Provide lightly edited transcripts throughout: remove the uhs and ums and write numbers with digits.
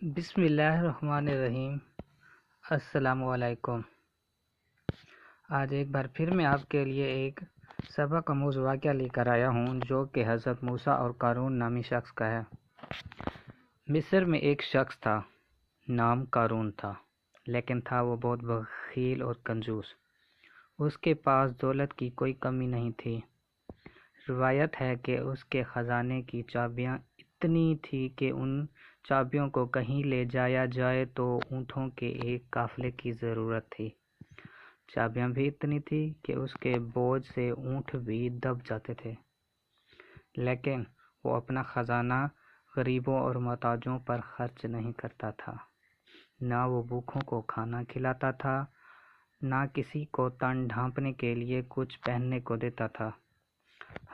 بسم اللہ الرحمن الرحیم۔ السلام علیکم۔ آج ایک بار پھر میں آپ کے لیے ایک سبق آموز واقعہ لے کر آیا ہوں جو کہ حضرت موسیٰ اور قارون نامی شخص کا ہے۔ مصر میں ایک شخص تھا، نام قارون تھا، لیکن تھا وہ بہت بخیل اور کنجوس۔ اس کے پاس دولت کی کوئی کمی نہیں تھی۔ روایت ہے کہ اس کے خزانے کی چابیاں اتنی تھی کہ ان چابیوں کو کہیں لے جایا جائے تو اونٹوں کے ایک قافلے کی ضرورت تھی۔ چابیاں بھی اتنی تھی کہ اس کے بوجھ سے اونٹ بھی دب جاتے تھے، لیکن وہ اپنا خزانہ غریبوں اور محتاجوں پر خرچ نہیں کرتا تھا۔ نہ وہ بھوکوں کو کھانا کھلاتا تھا، نہ کسی کو تن ڈھانپنے کے لیے کچھ پہننے کو دیتا تھا۔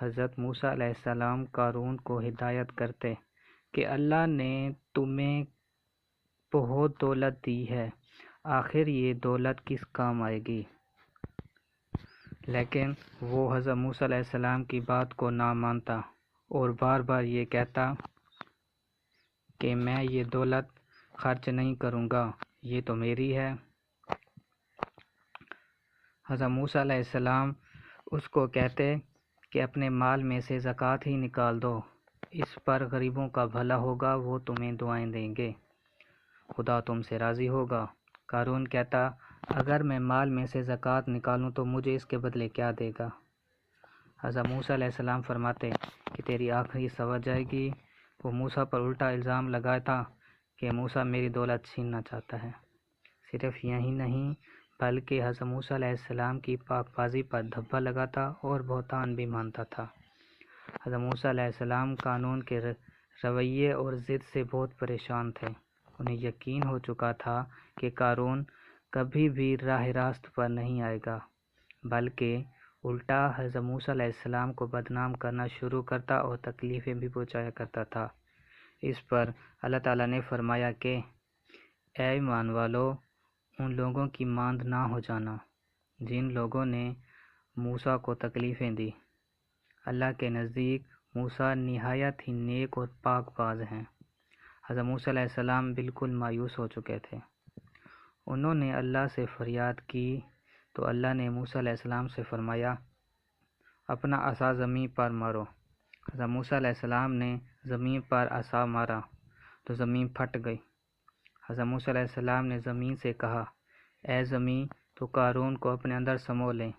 حضرت موسیٰ علیہ السلام قارون کو ہدایت کرتے کہ اللہ نے تمہیں بہت دولت دی ہے، آخر یہ دولت کس کام آئے گی؟ لیکن وہ حضرت موسیٰ علیہ السلام کی بات کو نہ مانتا اور بار بار یہ کہتا کہ میں یہ دولت خرچ نہیں کروں گا، یہ تو میری ہے۔ حضرت موسیٰ علیہ السلام اس کو کہتے کہ اپنے مال میں سے زکوٰۃ ہی نکال دو، اس پر غریبوں کا بھلا ہوگا، وہ تمہیں دعائیں دیں گے، خدا تم سے راضی ہوگا۔ قارون کہتا اگر میں مال میں سے زکوٰۃ نکالوں تو مجھے اس کے بدلے کیا دے گا؟ حضرت موسیٰ علیہ السلام فرماتے کہ تیری آخری سمجھ جائے گی۔ وہ موسیٰ پر الٹا الزام لگاتا کہ موسیٰ میری دولت چھیننا چاہتا ہے۔ صرف یہی نہیں بلکہ حضرت موسیٰ علیہ السلام کی پاک بازی پر دھبا لگاتا اور بہتان بھی مانتا تھا۔ حضرت موسیٰ علیہ السلام قارون کے رویے اور ضد سے بہت پریشان تھے۔ انہیں یقین ہو چکا تھا کہ قارون کبھی بھی راہ راست پر نہیں آئے گا، بلکہ الٹا حضرت موسیٰ علیہ السلام کو بدنام کرنا شروع کرتا اور تکلیفیں بھی پہنچایا کرتا تھا۔ اس پر اللہ تعالیٰ نے فرمایا کہ اے ایمان والو، ان لوگوں کی مانند نہ ہو جانا جن لوگوں نے موسیٰ کو تکلیفیں دی۔ اللہ کے نزدیک موسیٰ نہایت ہی نیک اور پاک باز ہیں۔ حضرت موسیٰ علیہ السلام بالکل مایوس ہو چکے تھے۔ انہوں نے اللہ سے فریاد کی تو اللہ نے موسیٰ علیہ السلام سے فرمایا اپنا عصا زمین پر مارو۔ حضرت موسیٰ علیہ السلام نے زمین پر عصا مارا تو زمین پھٹ گئی۔ حضرت موسیٰ علیہ السلام نے زمین سے کہا اے زمین تو قارون کو اپنے اندر سمو لے۔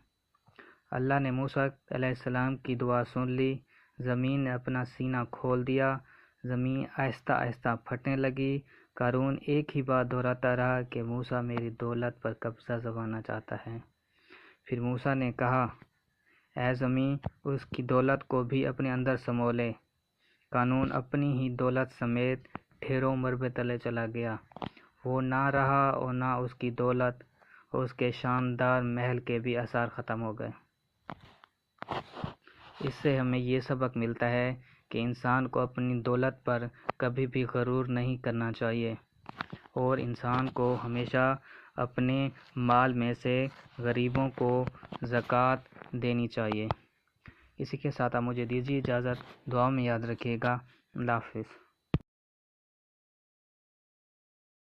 اللہ نے موسیٰ علیہ السلام کی دعا سن لی۔ زمین نے اپنا سینہ کھول دیا، زمین آہستہ آہستہ پھٹنے لگی۔ قارون ایک ہی بات دہراتا رہا کہ موسیٰ میری دولت پر قبضہ جمانا چاہتا ہے۔ پھر موسیٰ نے کہا اے زمین اس کی دولت کو بھی اپنے اندر سمو لے۔ قارون اپنی ہی دولت سمیت ڈھیروں مربع تلے چلا گیا۔ وہ نہ رہا اور نہ اس کی دولت اور اس کے شاندار محل کے بھی آثار ختم ہو گئے۔ اس سے ہمیں یہ سبق ملتا ہے کہ انسان کو اپنی دولت پر کبھی بھی غرور نہیں کرنا چاہیے اور انسان کو ہمیشہ اپنے مال میں سے غریبوں کو زکوٰۃ دینی چاہیے۔ اسی کے ساتھ آپ مجھے دیجیے اجازت، دعا میں یاد رکھیے گا۔ اللہ حافظ۔